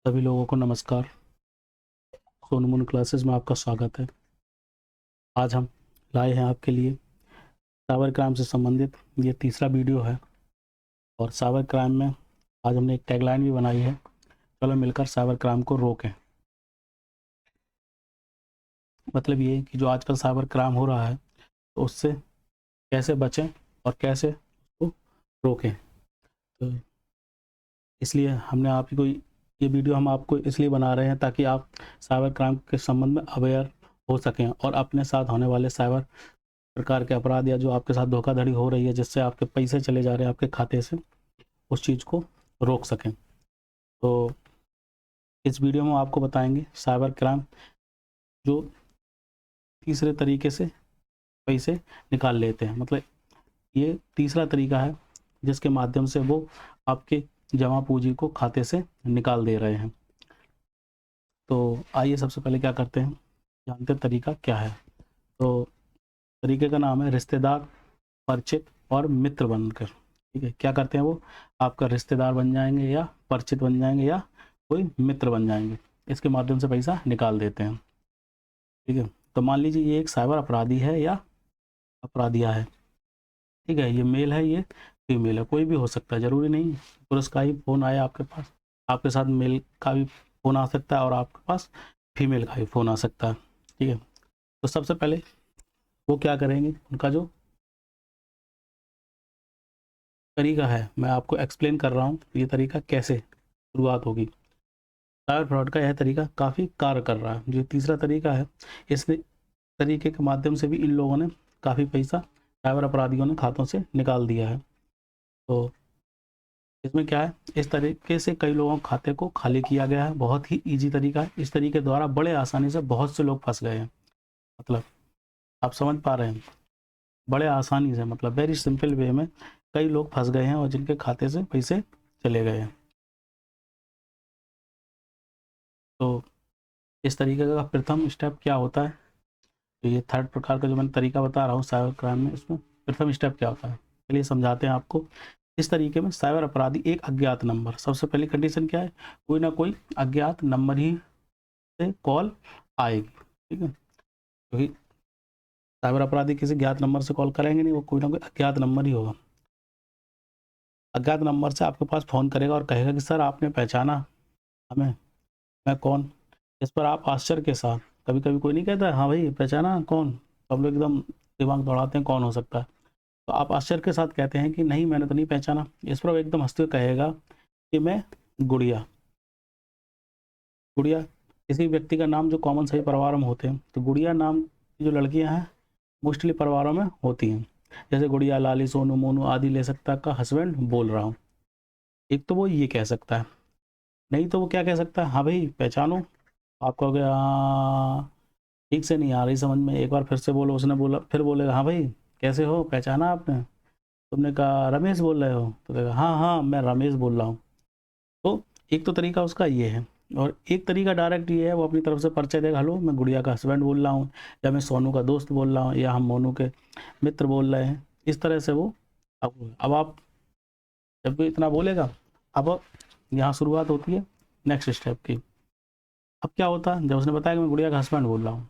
सभी लोगों को नमस्कार। सोनू मून क्लासेस में आपका स्वागत है। आज हम लाए हैं आपके लिए साइबर क्राइम से संबंधित ये तीसरा वीडियो है। और साइबर क्राइम में आज हमने एक टैगलाइन भी बनाई है, चलो मिलकर साइबर क्राइम को रोकें। मतलब ये कि जो आजकल साइबर क्राइम हो रहा है तो उससे कैसे बचें और कैसे उसको रोकें। तो इसलिए हमने आप ही को ये वीडियो हम आपको इसलिए बना रहे हैं ताकि आप साइबर क्राइम के संबंध में अवेयर हो सकें और अपने साथ होने वाले साइबर प्रकार के अपराध या जो आपके साथ धोखाधड़ी हो रही है जिससे आपके पैसे चले जा रहे हैं आपके खाते से, उस चीज़ को रोक सकें। तो इस वीडियो में आपको बताएंगे साइबर क्राइम जो तीसरे तरीके से पैसे निकाल लेते हैं। मतलब ये तीसरा तरीका है जिसके माध्यम से वो आपके जमा पूंजी को खाते से निकाल दे रहे हैं। तो आइए सबसे पहले क्या करते हैं, जानते हैं तरीका क्या है। तो तरीके का नाम है रिश्तेदार, परिचित और मित्र बनकर। ठीक है, क्या करते हैं वो आपका रिश्तेदार बन जाएंगे या परिचित बन जाएंगे या कोई मित्र बन जाएंगे, इसके माध्यम से पैसा निकाल देते हैं। ठीक है, तो मान लीजिए ये एक साइबर अपराधी है या अपराधिया है। ठीक है, ये मेल है, ये फीमेल है, कोई भी हो सकता है, जरूरी नहीं पुरुष का ही फ़ोन आया आपके पास। आपके साथ मेल का भी फ़ोन आ सकता है और आपके पास फीमेल का भी फ़ोन आ सकता है। ठीक है, तो सबसे पहले वो क्या करेंगे, उनका जो तरीका है मैं आपको एक्सप्लेन कर रहा हूँ, ये तरीका कैसे शुरुआत होगी। साइबर फ्रॉड का यह तरीका काफ़ी कार्य कर रहा है। जो तीसरा तरीका है, इस तरीके के माध्यम से भी इन लोगों ने काफ़ी पैसा साइबर अपराधियों ने खातों से निकाल दिया है। तो इसमें क्या है, इस तरीके से कई लोगों के खाते को खाली किया गया है। बहुत ही ईजी तरीका है, इस तरीके द्वारा बड़े आसानी से बहुत से लोग फंस गए हैं। मतलब आप समझ पा रहे हैं, बड़े आसानी से, मतलब वेरी सिंपल वे में कई लोग फंस गए हैं और जिनके खाते से पैसे चले गए हैं। तो इस तरीके का प्रथम स्टेप क्या होता है, तो ये थर्ड प्रकार का जो मैंने तरीका बता रहा हूँ साइबर क्राइम में, इसमें प्रथम स्टेप क्या होता है चलिए समझाते हैं आपको। इस तरीके में साइबर अपराधी एक अज्ञात नंबर, सबसे पहली कंडीशन क्या है, कोई ना कोई अज्ञात नंबर ही से कॉल आएगी। ठीक है, क्योंकि साइबर अपराधी किसी ज्ञात नंबर से कॉल करेंगे नहीं, वो कोई ना कोई अज्ञात नंबर ही होगा। अज्ञात नंबर से आपके पास फ़ोन करेगा और कहेगा कि सर आपने पहचाना हमें, मैं कौन। इस पर आप आश्चर्य के साथ, कभी कभी कोई नहीं कहता हाँ भाई पहचाना कौन, तो हम लोग एकदम दिमाग दौड़ाते हैं कौन हो सकता है। तो आप आश्चर्य के साथ कहते हैं कि नहीं मैंने तो नहीं पहचाना। इस पर वो एकदम हंसते हुए कहेगा कि मैं गुड़िया। गुड़िया किसी व्यक्ति का नाम जो कॉमन सभी परिवारों में होते हैं, तो गुड़िया नाम की जो लड़कियां हैं मोस्टली परिवारों में होती हैं। जैसे गुड़िया, लाली, सोनू, मोनू आदि ले सकता का हस्बैंड बोल रहा हूँ। एक तो वो ये कह सकता है, नहीं तो वो क्या कह सकता है, हाँ भाई पहचानो। आप कहोगे ठीक से नहीं आ रही समझ में, एक बार फिर से बोलो। उसने बोला, फिर बोलेगा हाँ भाई कैसे हो, पहचाना आपने। तुमने कहा रमेश बोल रहे हो, तो कहेगा हाँ हाँ मैं रमेश बोल रहा हूँ। तो एक तो तरीका उसका ये है। और एक तरीका डायरेक्ट ये है, वो अपनी तरफ से परिचय देगा, हेलो मैं गुड़िया का हस्बैंड बोल रहा हूँ, या मैं सोनू का दोस्त बोल रहा हूँ, या हम मोनू के मित्र बोल रहे हैं। इस तरह से वो अब आप जब भी इतना बोलेगा, अब यहाँ शुरुआत होती है नेक्स्ट स्टेप की। अब क्या होता है, जब उसने बताया कि मैं गुड़िया का हस्बैंड बोल रहा हूँ,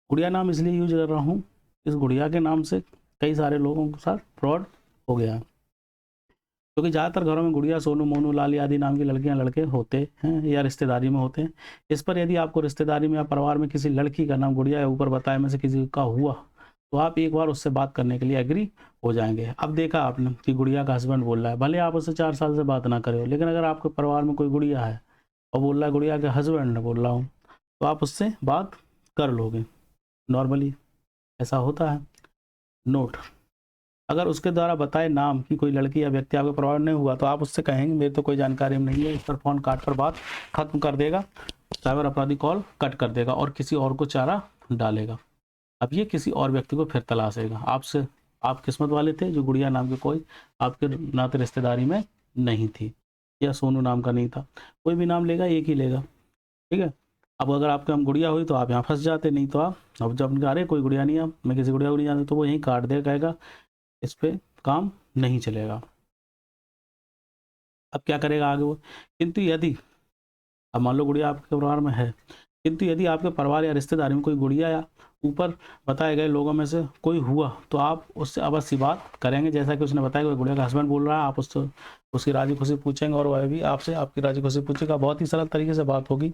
गुड़िया नाम इसलिए यूज कर रहा हूँ, इस गुड़िया के नाम से कई सारे लोगों के साथ फ्रॉड हो गया है। क्योंकि ज़्यादातर घरों में गुड़िया, सोनू, मोनू, लाली आदि नाम की लड़कियां लड़के होते हैं या रिश्तेदारी में होते हैं। इस पर यदि आपको रिश्तेदारी में या परिवार में किसी लड़की का नाम गुड़िया या ऊपर बताए में से किसी का हुआ, तो आप एक बार उससे बात करने के लिए एग्री हो जाएंगे। अब देखा आपने कि गुड़िया का हस्बैंड बोल रहा है, भले आप उससे 4 साल से बात ना करें हो, लेकिन अगर आपके परिवार में कोई गुड़िया है और बोल रहा है गुड़िया के हस्बैंड बोल रहा हूँ, तो आप उससे बात कर लोगे नॉर्मली, ऐसा होता है। नोट, अगर उसके द्वारा बताए नाम की कोई लड़की या व्यक्ति आपके परिवार में नहीं हुआ, तो आप उससे कहेंगे मेरी तो कोई जानकारी में नहीं है, इस पर फ़ोन काट कर बात खत्म कर देगा। साइबर अपराधी कॉल कट कर देगा और किसी और को चारा डालेगा। अब ये किसी और व्यक्ति को फिर तलाशेगा आपसे। आप किस्मत वाले थे जो गुड़िया नाम की कोई आपके नाते रिश्तेदारी में नहीं थी, या सोनू नाम का नहीं था। कोई भी नाम लेगा एक ही लेगा। ठीक है, अब अगर आपके हम गुड़िया हुई तो आप यहाँ फंस जाते, नहीं तो आप अब जब अरे कोई गुड़िया नहीं है, मैं किसी गुड़िया को नहीं जानता, तो वो यहीं काट देगा, कहेगा इस पे काम नहीं चलेगा। अब क्या करेगा आगे वो, किंतु यदि अब मान लो गुड़िया आपके परिवार में है, किंतु यदि आपके परिवार या रिश्तेदारी में कोई गुड़िया या ऊपर बताए गए लोगों में से कोई हुआ तो आप उससे अवश्य बात करेंगे। जैसा कि उसने बताया कि गुड़िया का हस्बैंड बोल रहा है, आप उससे उसकी राजी खुशी पूछेंगे और वह भी आपसे आपकी राजी खुशी पूछेगा। बहुत ही सरल तरीके से बात होगी।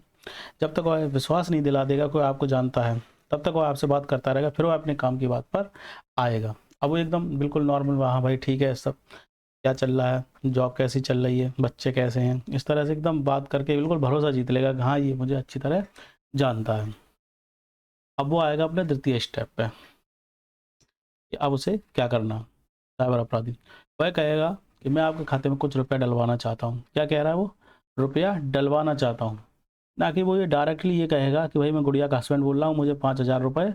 जब तक वह विश्वास नहीं दिला देगा कोई आपको जानता है, तब तक वह आपसे बात करता रहेगा, फिर वह अपने काम की बात पर आएगा। अब वो एकदम बिल्कुल नॉर्मल, हाँ भाई ठीक है, सब क्या चल रहा है, जॉब कैसी चल रही है, बच्चे कैसे हैं, इस तरह से एकदम बात करके बिल्कुल भरोसा जीत लेगा कि हाँ ये मुझे अच्छी तरह जानता है। अब वो आएगा अपने द्वितीय स्टेप पे कि अब उसे क्या करना। साइबर अपराधी वह कहेगा कि मैं आपके खाते में कुछ रुपया डलवाना चाहता हूँ। क्या कह रहा है वो? रुपया डलवाना चाहता हूँ। ना कि वो ये डायरेक्टली ये कहेगा कि भाई मैं गुड़िया का हस्बैंड बोल रहा हूँ, मुझे 5,000 रुपये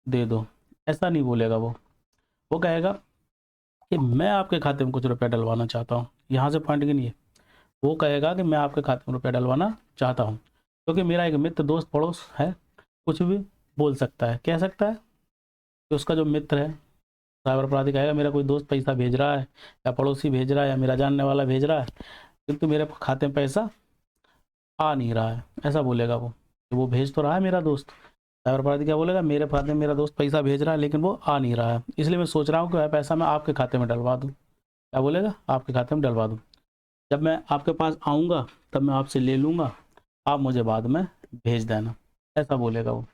दे दो। ऐसा नहीं बोलेगा वो कहेगा कि मैं आपके खाते में कुछ रुपया डलवाना चाहता हूँ। यहाँ से पॉइंट गिनिए। वो कहेगा कि मैं आपके खाते में रुपया डलवाना चाहता हूँ क्योंकि मेरा एक मित्र दोस्त पड़ोस है, कुछ भी बोल सकता है, कह सकता है कि उसका जो मित्र है, साइबर अपराधी कहेगा मेरा कोई दोस्त पैसा भेज रहा है या पड़ोसी भेज रहा है या मेरा जानने वाला भेज रहा है, किंतु मेरे खाते में पैसा आ नहीं रहा है। ऐसा बोलेगा वो भेज तो रहा है मेरा दोस्त। साइबर अपराधी क्या बोलेगा? मेरे खाते में मेरा दोस्त पैसा भेज रहा है लेकिन वो आ नहीं रहा है, इसलिए मैं सोच रहा हूँ कि वह पैसा मैं आपके खाते में डलवा दूँ। क्या बोलेगा? आपके खाते में डलवा दूँ। जब मैं आपके पास आऊँगा तब मैं आपसे ले लूँगा, आप मुझे बाद में भेज देना। ऐसा बोलेगा वो।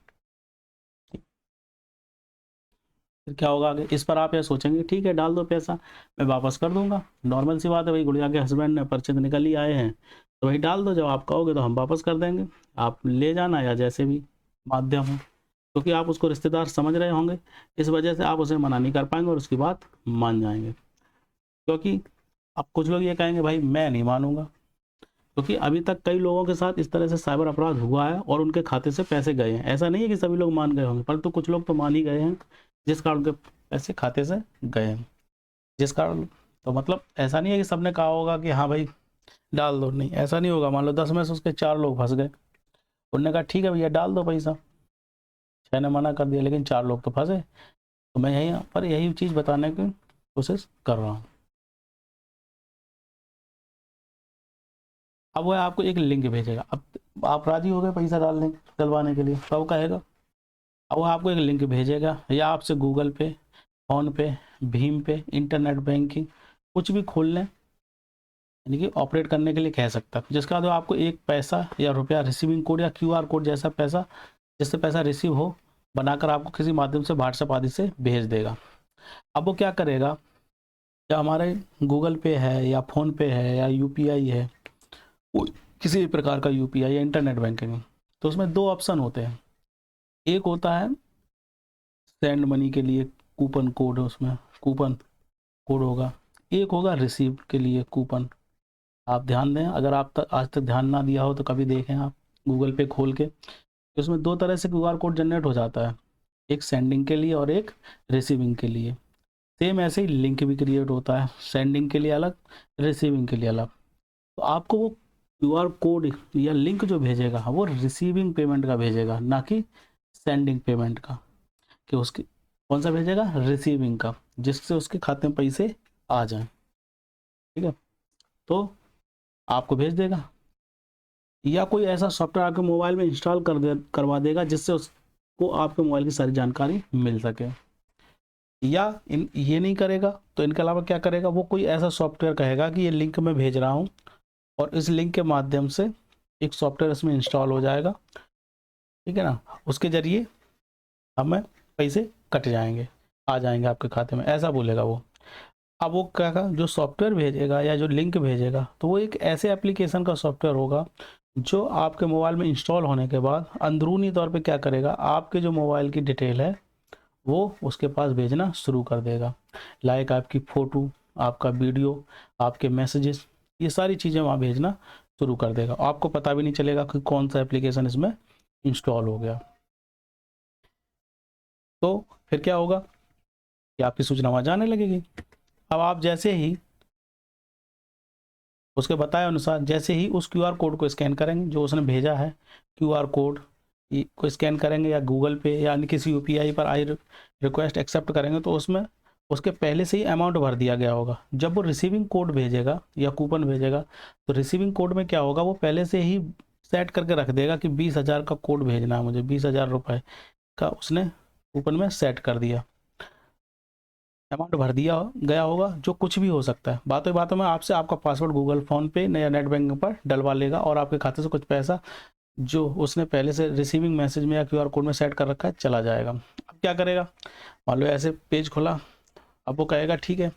फिर क्या होगा आगे? इस पर आप ये सोचेंगे ठीक है डाल दो पैसा, मैं वापस कर दूंगा। नॉर्मल सी बात है भाई, गुड़िया के हस्बैंड ने पर्चे तो निकल ही आए हैं, तो भाई डाल दो, जब आप कहोगे तो हम वापस कर देंगे, आप ले जाना या जैसे भी माध्यम हो। क्योंकि आप उसको रिश्तेदार समझ रहे होंगे, इस वजह से आप उसे मना नहीं कर पाएंगे और उसकी बात मान जाएंगे। क्योंकि अब कुछ लोग ये कहेंगे भाई मैं नहीं मानूंगा, क्योंकि अभी तक कई लोगों के साथ इस तरह से साइबर अपराध हुआ है और उनके खाते से पैसे गए हैं। ऐसा नहीं है कि सभी लोग मान गए होंगे, परंतु कुछ लोग तो मान ही गए हैं, जिस कारण उनके पैसे खाते से गए हैं। जिस कारण तो मतलब ऐसा नहीं है कि सबने कहा होगा कि हाँ भाई डाल दो, नहीं ऐसा नहीं होगा। मान लो 10 में से उसके 4 लोग फंस गए, उनने कहा ठीक है भैया डाल दो पैसा, 6 ने मना कर दिया लेकिन 4 लोग तो फंसे। तो मैं यहीं पर यही चीज़ बताने की कोशिश कर रहा हूँ। अब वह आपको एक लिंक भेजेगा। अब आप राजी हो गए पैसा डालने डलवाने के लिए, तो कहेगा अब वो आपको एक लिंक भेजेगा या आपसे गूगल पे, फ़ोन पे, भीम पे, इंटरनेट बैंकिंग कुछ भी खोल लें, यानी कि ऑपरेट करने के लिए कह सकता है, जिसका बाद आपको एक पैसा या रुपया रिसीविंग कोड या क्यूआर कोड जैसा पैसा, जिससे पैसा रिसीव हो, बनाकर आपको किसी माध्यम से व्हाट्सएप आदि से भेज देगा। अब वो क्या करेगा, जब हमारे गूगल पे है या फ़ोन पे है या यूपीआई है, किसी भी प्रकार का यूपीआई या इंटरनेट बैंकिंग, तो उसमें 2 ऑप्शन होते हैं। एक होता है सेंड मनी के लिए कूपन कोड, उसमें कूपन कोड होगा। एक होगा रिसीव के लिए कूपन। आप ध्यान दें, अगर आप आज तक ध्यान ना दिया हो तो कभी देखें आप गूगल पे खोल के, तो उसमें 2 तरह से क्यूआर कोड जनरेट हो जाता है, एक सेंडिंग के लिए और एक रिसीविंग के लिए। सेम ऐसे ही लिंक भी क्रिएट होता है, सेंडिंग के लिए अलग, रिसीविंग के लिए अलग। तो आपको वो क्यूआर कोड या लिंक जो भेजेगा वो रिसीविंग पेमेंट का भेजेगा, ना कि सेंडिंग पेमेंट का। कि उसकी कौन सा भेजेगा? रिसीविंग का, जिससे उसके खाते में पैसे आ जाएं। ठीक है, तो आपको भेज देगा, या कोई ऐसा सॉफ्टवेयर आपके मोबाइल में इंस्टॉल करवा देगा जिससे उसको आपके मोबाइल की सारी जानकारी मिल सके। या ये नहीं करेगा तो इनके अलावा क्या करेगा, वो कोई ऐसा सॉफ्टवेयर कहेगा कि ये लिंक मैं भेज रहा हूँ और इस लिंक के माध्यम से एक सॉफ्टवेयर इसमें इंस्टॉल हो जाएगा, ठीक है ना, उसके जरिए हमें पैसे कट जाएंगे, आ जाएंगे आपके खाते में, ऐसा बोलेगा वो। अब वो क्या कहा, जो सॉफ्टवेयर भेजेगा या जो लिंक भेजेगा तो वो एक ऐसे एप्लीकेशन का सॉफ्टवेयर होगा जो आपके मोबाइल में इंस्टॉल होने के बाद अंदरूनी तौर पे क्या करेगा, आपके जो मोबाइल की डिटेल है वो उसके पास भेजना शुरू कर देगा। लाइक आपकी फ़ोटो, आपका वीडियो, आपके मैसेजेस, ये सारी चीज़ें वहाँ भेजना शुरू कर देगा। आपको पता भी नहीं चलेगा कि कौन सा एप्लीकेशन इसमें इंस्टॉल हो गया। तो फिर क्या होगा कि आपकी सूचना वहाँ जाने लगेगी। अब आप जैसे ही उसके बताए अनुसार जैसे ही उस क्यूआर कोड को स्कैन करेंगे, जो उसने भेजा है क्यूआर कोड को स्कैन करेंगे या गूगल पे या अन्य किसी यूपीआई पर आई रिक्वेस्ट एक्सेप्ट करेंगे, तो उसमें उसके पहले से ही अमाउंट भर दिया गया होगा। जब वो रिसीविंग कोड भेजेगा या कूपन भेजेगा तो रिसीविंग कोड में क्या होगा, वो पहले से ही सेट करके रख देगा कि 20,000 का कोड भेजना है मुझे, 20,000 रुपये का उसने कूपन में सेट कर दिया, अमाउंट भर दिया गया होगा, जो कुछ भी हो सकता है। बातों बातों में आपसे आपका पासवर्ड गूगल फ़ोन पे या नेट बैंकिंग पर डलवा लेगा और आपके खाते से कुछ पैसा जो उसने पहले से रिसीविंग मैसेज में या क्यूआर कोड में सेट कर रखा है चला जाएगा। अब क्या करेगा, मान लो ऐसे पेज खोला, अब वो कहेगा ठीक है,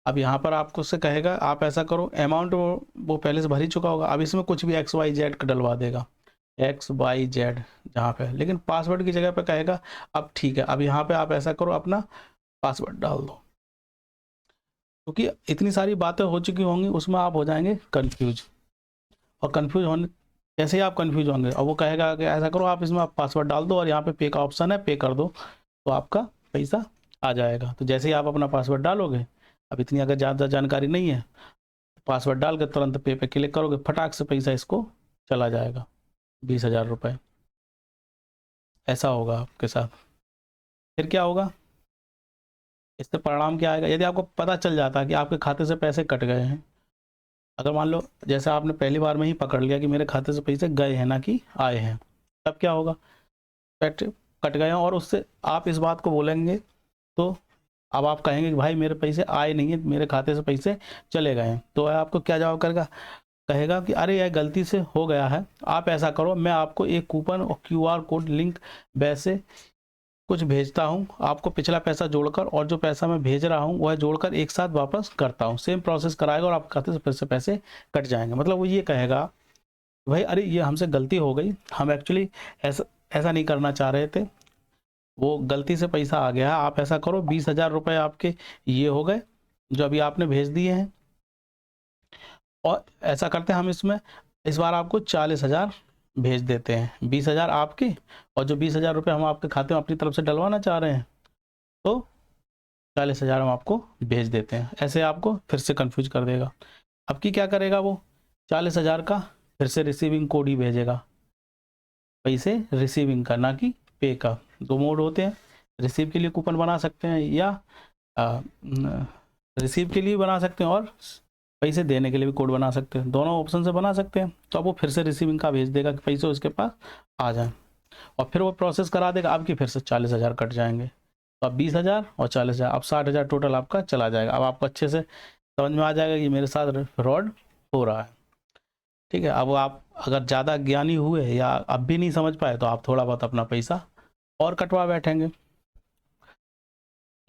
अब यहाँ पर आपको उससे कहेगा आप ऐसा करो, अमाउंट वो पहले से भर ही चुका होगा, अब इसमें कुछ भी XYZ का डलवा देगा, XYZ जहाँ पे, लेकिन पासवर्ड की जगह पे कहेगा अब ठीक है, अब यहाँ पे आप ऐसा करो, अपना पासवर्ड डाल दो, क्योंकि इतनी सारी बातें हो चुकी होंगी, उसमें आप हो जाएंगे कंफ्यूज। और कंफ्यूज होने, जैसे ही आप कंफ्यूज होंगे और वो कहेगा कि ऐसा करो, आप इसमें आप पासवर्ड डाल दो और यहाँ पे पे का ऑप्शन है, पे कर दो, तो आपका पैसा आ जाएगा। तो जैसे ही आप अपना पासवर्ड डालोगे, अब इतनी अगर ज़्यादा जानकारी नहीं है, पासवर्ड डाल के तुरंत पे क्लिक करोगे, फटाक से पैसा इसको चला जाएगा, 20,000 रुपये। ऐसा होगा आपके साथ। फिर क्या होगा, इससे परिणाम क्या आएगा, यदि आपको पता चल जाता है कि आपके खाते से पैसे कट गए हैं, अगर मान लो जैसे आपने पहली बार में ही पकड़ लिया कि मेरे खाते से पैसे गए हैं ना कि आए हैं, तब क्या होगा, कट गए हैं और उससे आप इस बात को बोलेंगे, तो अब आप कहेंगे कि भाई मेरे पैसे आए नहीं है, मेरे खाते से पैसे चले गए हैं, तो आपको क्या जवाब करेगा, कहेगा कि अरे यह गलती से हो गया है, आप ऐसा करो, मैं आपको एक कूपन और क्यूआर कोड लिंक वैसे कुछ भेजता हूँ, आपको पिछला पैसा जोड़कर और जो पैसा मैं भेज रहा हूँ वह जोड़कर एक साथ वापस करता हूँ, सेम प्रोसेस कराएगा और आपके खाते से फिर से पैसे कट जाएंगे। मतलब वो ये कहेगा भाई अरे ये हमसे गलती हो गई, हम एक्चुअली ऐसा नहीं करना चाह रहे थे, वो गलती से पैसा आ गया है, आप ऐसा करो 20,000 रुपये आपके ये हो गए जो अभी आपने भेज दिए हैं, और ऐसा करते हैं हम इसमें इस बार आपको 40,000 भेज देते हैं, 20,000 आपके और जो 20,000 रुपये हम आपके खाते में अपनी तरफ से डलवाना चाह रहे हैं, तो 40,000 हम आपको भेज देते हैं। ऐसे आपको फिर से कंफ्यूज कर देगा। अब की क्या करेगा, वो 40,000 का फिर से रिसीविंग कोड ही भेजेगा, पैसे रिसीविंग का ना कि पे का। दो मोड होते हैं, रिसीव के लिए कूपन बना सकते हैं या रिसीव के लिए बना सकते हैं और पैसे देने के लिए भी कोड बना सकते हैं, दोनों ऑप्शन से बना सकते हैं। तो अब वो फिर से रिसीविंग का भेज देगा कि पैसे उसके पास आ जाए, और फिर वो प्रोसेस करा देगा, आपकी फिर से 40,000 कट जाएंगे, तो अब 20,000 और 40,000, अब 60,000 टोटल आपका चला जाएगा। अब आपको अच्छे से समझ में आ जाएगा कि मेरे साथ फ्रॉड हो रहा है। ठीक है, अब आप अगर ज़्यादा ज्ञानी हुए या अब भी नहीं समझ पाए, तो आप थोड़ा बहुत अपना पैसा और कटवा बैठेंगे।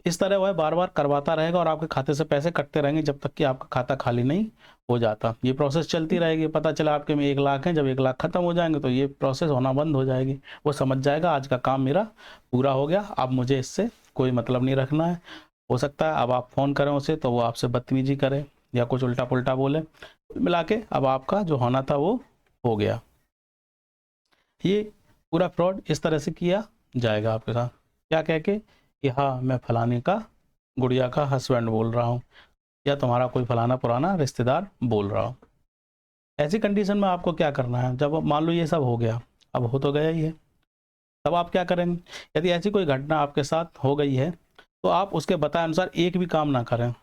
इस तरह वह बार बार करवाता रहेगा और आपके खाते से पैसे कटते रहेंगे जब तक कि आपका खाता खाली नहीं हो जाता। ये प्रोसेस चलती रहेगी, पता चला आपके में 1 लाख हैं, जब 1 लाख खत्म हो जाएंगे तो ये प्रोसेस होना बंद हो जाएगी। वो समझ जाएगा आज का काम मेरा पूरा हो गया, अब मुझे इससे कोई मतलब नहीं रखना है। हो सकता है अब आप फ़ोन करें उसे तो वो आपसे बदतमीजी करे या कुछ उल्टा पुल्टा बोले, मिला के अब आपका जो होना था वो हो गया। ये पूरा फ्रॉड इस तरह से किया जाएगा आपके साथ, क्या कह के कि हाँ मैं फलाने का गुड़िया का हस्बैंड बोल रहा हूँ या तुम्हारा कोई फलाना पुराना रिश्तेदार बोल रहा हूँ। ऐसी कंडीशन में आपको क्या करना है, जब मान लो ये सब हो गया, अब हो तो गया ही है, तब आप क्या करेंगे, यदि ऐसी कोई घटना आपके साथ हो गई है तो आप उसके बताए अनुसार एक भी काम ना करें।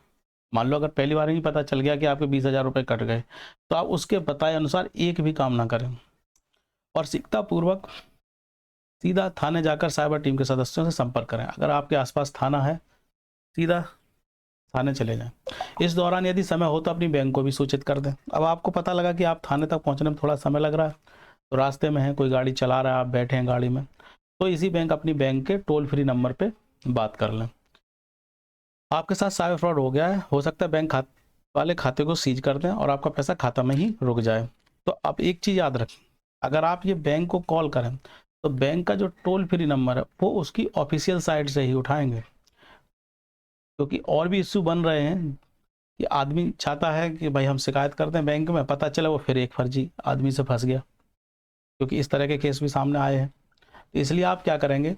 मान लो अगर पहली बार ही पता चल गया कि आपके 20,000 रुपये कट गए, तो आप उसके बताए अनुसार एक भी काम ना करें और सीखतापूर्वक सीधा थाने जाकर साइबर टीम के सदस्यों से संपर्क करें। अगर आपके आसपास थाना है, सीधा थाने चले जाएं। इस दौरान यदि समय हो तो अपनी बैंक को भी सूचित कर दें। अब आपको पता लगा कि आप थाने तक पहुंचने में थोड़ा समय लग रहा है, तो रास्ते में है, कोई गाड़ी चला रहा है, आप बैठे हैं गाड़ी में, तो इसी अपनी बैंक के टोल फ्री नंबर पर बात कर लें। आपके साथ साइबर फ्रॉड हो गया है, हो सकता है बैंक वाले खाते को सीज कर दें और आपका पैसा खाता में ही रुक जाए। तो अब एक चीज़ याद रखें, अगर आप ये बैंक को कॉल करें तो बैंक का जो टोल फ्री नंबर है वो उसकी ऑफिशियल साइट से ही उठाएंगे, क्योंकि और भी इश्यू बन रहे हैं कि आदमी चाहता है कि भाई हम शिकायत करते हैं बैंक में, पता चला वो फिर एक फर्जी आदमी से फंस गया, क्योंकि इस तरह के केस भी सामने आए हैं। तो इसलिए आप क्या करेंगे,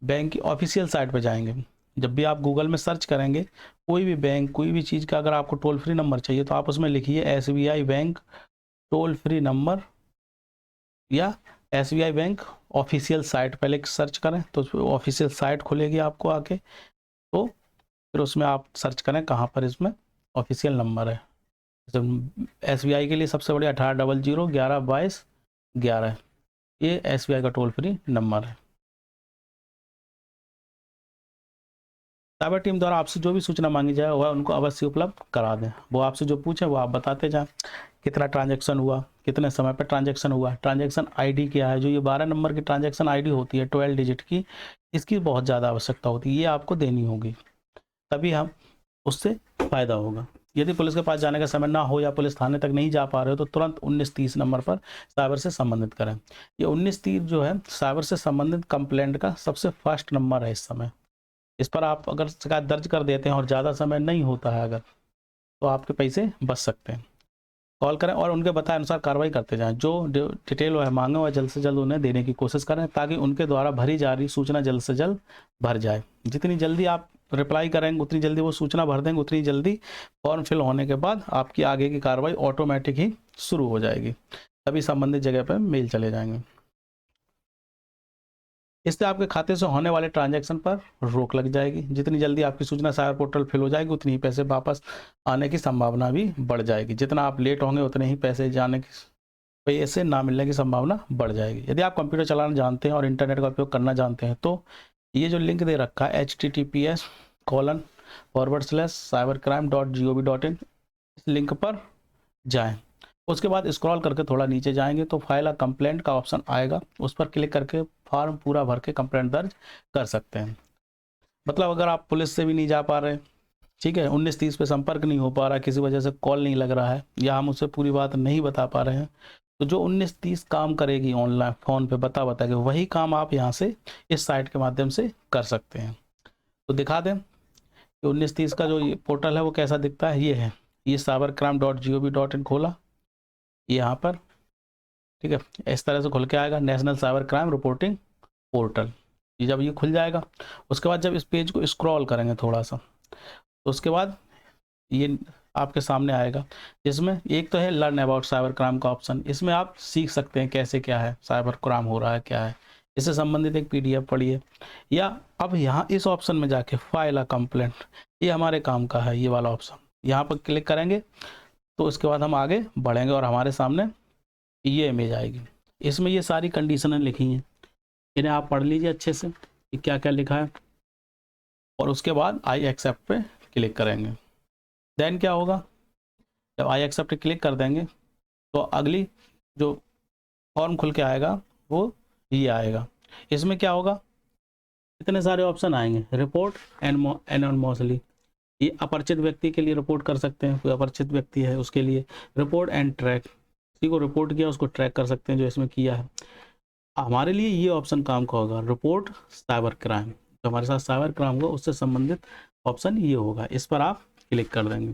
बैंक की ऑफिशियल साइट पर जाएंगे। जब भी आप गूगल में सर्च करेंगे कोई भी बैंक कोई भी चीज़ का, अगर आपको टोल फ्री नंबर चाहिए तो आप उसमें लिखिए SBI bank toll free number या SBI बैंक ऑफिशियल साइट, पहले सर्च करें तो ऑफिशियल साइट खुलेगी आपको आके, तो फिर उसमें आप सर्च करें कहाँ पर इसमें ऑफिशियल नंबर है। SBI के लिए सबसे बढ़िया 1800 11 22 11, ये SBI का टोल फ्री नंबर है। साइबर टीम द्वारा आपसे जो भी सूचना मांगी जाए वह उनको अवश्य उपलब्ध करा दें। वो आपसे जो पूछे वो आप बताते जाएं। कितना ट्रांजैक्शन हुआ, कितने समय पर ट्रांजैक्शन हुआ, ट्रांजैक्शन आईडी क्या है, जो ये 12 नंबर की ट्रांजैक्शन आईडी होती है 12 डिजिट की, इसकी बहुत ज़्यादा आवश्यकता होती है, ये आपको देनी होगी, तभी हम उससे फ़ायदा होगा। यदि पुलिस के पास जाने का समय ना हो या पुलिस थाने तक नहीं जा पा रहे हो तो तुरंत 1930 नंबर पर साइबर से संबंधित करें। ये 1930 जो है साइबर से संबंधित कंप्लेंट का सबसे फर्स्ट नंबर है इस समय। इस पर आप अगर शिकायत दर्ज कर देते हैं और ज़्यादा समय नहीं होता है अगर, तो आपके पैसे बच सकते हैं। कॉल करें और उनके बताए अनुसार कार्रवाई करते जाएं। जो डिटेल वह मांगे वह जल्द से जल्द उन्हें देने की कोशिश करें ताकि उनके द्वारा भरी जा रही सूचना जल्द से जल्द भर जाए। जितनी जल्दी आप रिप्लाई करेंगे उतनी जल्दी वो सूचना भर देंगे, उतनी जल्दी फॉर्म फिल होने के बाद आपकी आगे की कार्रवाई ऑटोमेटिक ही शुरू हो जाएगी। तभी संबंधित जगह पर मेल चले जाएंगे। इससे आपके खाते से होने वाले ट्रांजैक्शन पर रोक लग जाएगी। जितनी जल्दी आपकी सूचना साइबर पोर्टल फिल हो जाएगी उतनी ही पैसे वापस आने की संभावना भी बढ़ जाएगी। जितना आप लेट होंगे उतने ही पैसे जाने की, पैसे ना मिलने की संभावना बढ़ जाएगी। यदि आप कंप्यूटर चलाना जानते हैं और इंटरनेट का उपयोग करना जानते हैं तो ये जो लिंक दे रखा है https://cybercrime.gov.in, इस लिंक पर जाएं। उसके बाद स्क्रॉल करके थोड़ा नीचे जाएंगे तो फाइल अ कंप्लेंट का ऑप्शन आएगा, उस पर क्लिक करके फॉर्म पूरा भर के कंप्लेंट दर्ज कर सकते हैं। मतलब अगर आप पुलिस से भी नहीं जा पा रहे, ठीक है, 1930 पे संपर्क नहीं हो पा रहा, किसी वजह से कॉल नहीं लग रहा है या हम उससे पूरी बात नहीं बता पा रहे हैं, तो जो 1930 काम करेगी ऑनलाइन फ़ोन पे बता के, वही काम आप यहाँ से इस साइट के माध्यम से कर सकते हैं। तो दिखा दें कि 1930 का जो ये पोर्टल है वो कैसा दिखता है। ये है, ये cybercrime.gov.in खोला यहाँ पर, ठीक है, इस तरह से खुल के आएगा national cyber crime reporting portal. ये जब ये खुल जाएगा उसके बाद जब इस पेज को स्क्रॉल करेंगे थोड़ा सा तो उसके बाद ये आपके सामने आएगा, जिसमें एक तो है लर्न अबाउट साइबर क्राइम का ऑप्शन। इसमें आप सीख सकते हैं कैसे क्या है साइबर क्राइम हो रहा है, क्या है, इससे संबंधित एक PDF पढ़िए। या अब यहाँ इस ऑप्शन में जाके फाइल अ कंप्लेंट, ये हमारे काम का है, ये वाला ऑप्शन यहाँ पर क्लिक करेंगे तो उसके बाद हम आगे बढ़ेंगे और हमारे सामने ये इमेज आएगी। इसमें ये सारी कंडीशनें लिखी हैं, इन्हें आप पढ़ लीजिए अच्छे से कि क्या क्या लिखा है और उसके बाद आई एक्सेप्ट पे क्लिक करेंगे। देन क्या होगा, जब आई एक्सेप्ट पे क्लिक कर देंगे तो अगली जो फॉर्म खुल के आएगा वो ये आएगा। इसमें क्या होगा, इतने सारे ऑप्शन आएंगे। रिपोर्ट एनोनिमसली, ये अपरिचित व्यक्ति के लिए रिपोर्ट कर सकते हैं, कोई अपरिचित व्यक्ति है उसके लिए। रिपोर्ट एंड ट्रैक, किसी को रिपोर्ट किया उसको ट्रैक कर सकते हैं जो इसमें किया है। हमारे लिए ये ऑप्शन काम का होगा, रिपोर्ट साइबर क्राइम, तो हमारे साथ साइबर क्राइम होगा उससे संबंधित ऑप्शन ये होगा। इस पर आप क्लिक कर देंगे।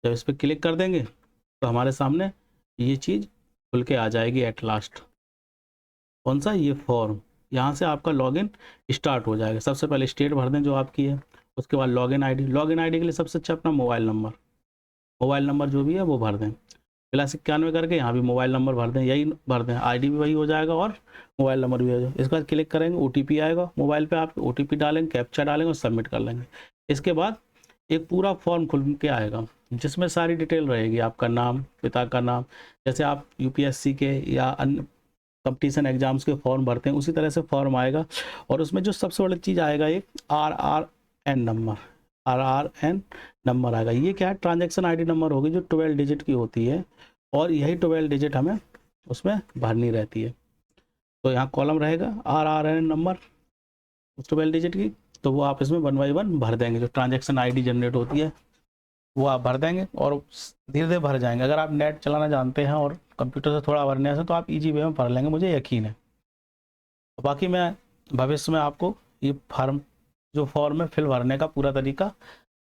जब इस पर क्लिक कर देंगे तो हमारे सामने ये चीज़ खुल के आ जाएगी एट लास्ट। कौन सा, ये फॉर्म। यहाँ से आपका लॉगिन स्टार्ट हो जाएगा। सबसे पहले स्टेट भर दें जो आपकी है, उसके बाद लॉगिन आईडी। लॉगिन आईडी के लिए सबसे अच्छा अपना मोबाइल नंबर जो भी है वो भर दें। +91 करके यहाँ भी मोबाइल नंबर भर दें, यही भर दें, आईडी भी वही हो जाएगा और मोबाइल नंबर भी हो जाएगा। इसके बाद क्लिक करेंगे, OTP आएगा मोबाइल पे, आप OTP डालेंगे, कैप्चा डालेंगे और सबमिट कर लेंगे। इसके बाद एक पूरा फॉर्म खुल के आएगा जिसमें सारी डिटेल रहेगी, आपका नाम, पिता का नाम, जैसे आप UPSC के या अन्य कंपटीशन एग्जाम्स के फॉर्म भरते हैं उसी तरह से फॉर्म आएगा। और उसमें जो सबसे बड़ी चीज़ आएगा एक RRN नंबर आएगा। ये क्या है, ट्रांजैक्शन ID नंबर होगी जो 12 डिजिट की होती है और यही 12 डिजिट हमें उसमें भरनी रहती है। तो यहाँ कॉलम रहेगा RRN नंबर 12 डिजिट की, तो वो आप इसमें 1 बाय 1 भर देंगे। जो ट्रांजैक्शन ID जनरेट होती है वो आप भर देंगे और धीरे धीरे भर जाएंगे। अगर आप नेट चलाना जानते हैं और कंप्यूटर से थोड़ा भरने से तो आप ईजी वे में भर लेंगे, मुझे यकीन है। बाकी मैं भविष्य में आपको ये जो फॉर्म है फिल भरने का पूरा तरीका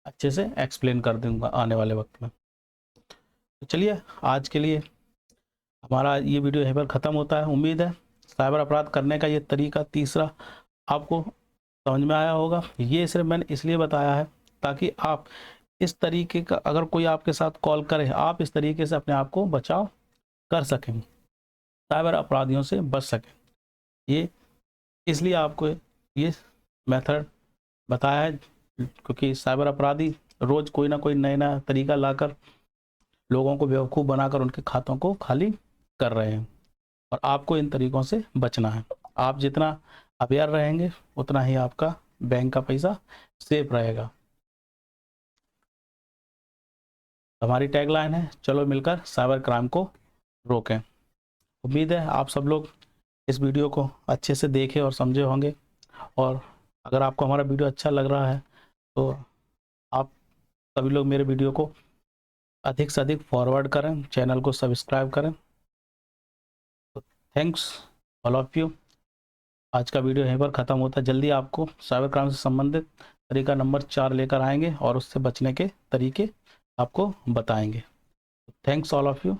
अच्छे से एक्सप्लेन कर दूंगा आने वाले वक्त में। तो चलिए आज के लिए हमारा ये वीडियो यहीं पर ख़त्म होता है। उम्मीद है साइबर अपराध करने का ये तरीका तीसरा आपको समझ में आया होगा। ये सिर्फ मैंने इसलिए बताया है ताकि आप इस तरीके का, अगर कोई आपके साथ कॉल करे, आप इस तरीके से अपने आप को बचाव कर सकें, साइबर अपराधियों से बच सकें। ये इसलिए आपको ये मेथड बताया है क्योंकि साइबर अपराधी रोज़ कोई ना कोई नया तरीका लाकर लोगों को बेवकूफ़ बनाकर उनके खातों को खाली कर रहे हैं। और आपको इन तरीक़ों से बचना है। आप जितना अवेयर रहेंगे उतना ही आपका बैंक का पैसा सेफ रहेगा। हमारी टैगलाइन है, चलो मिलकर साइबर क्राइम को रोकें। उम्मीद है आप सब लोग इस वीडियो को अच्छे से देखे और समझे होंगे, और अगर आपको हमारा वीडियो अच्छा लग रहा है तो आप सभी लोग मेरे वीडियो को अधिक से अधिक फॉरवर्ड करें, चैनल को सब्सक्राइब करें। तो थैंक्स ऑल ऑफ यू। आज का वीडियो यहीं पर ख़त्म होता है। जल्दी आपको साइबर क्राइम से संबंधित तरीका नंबर 4 लेकर आएंगे और उससे बचने के तरीके आपको बताएंगे। Thanks all of you.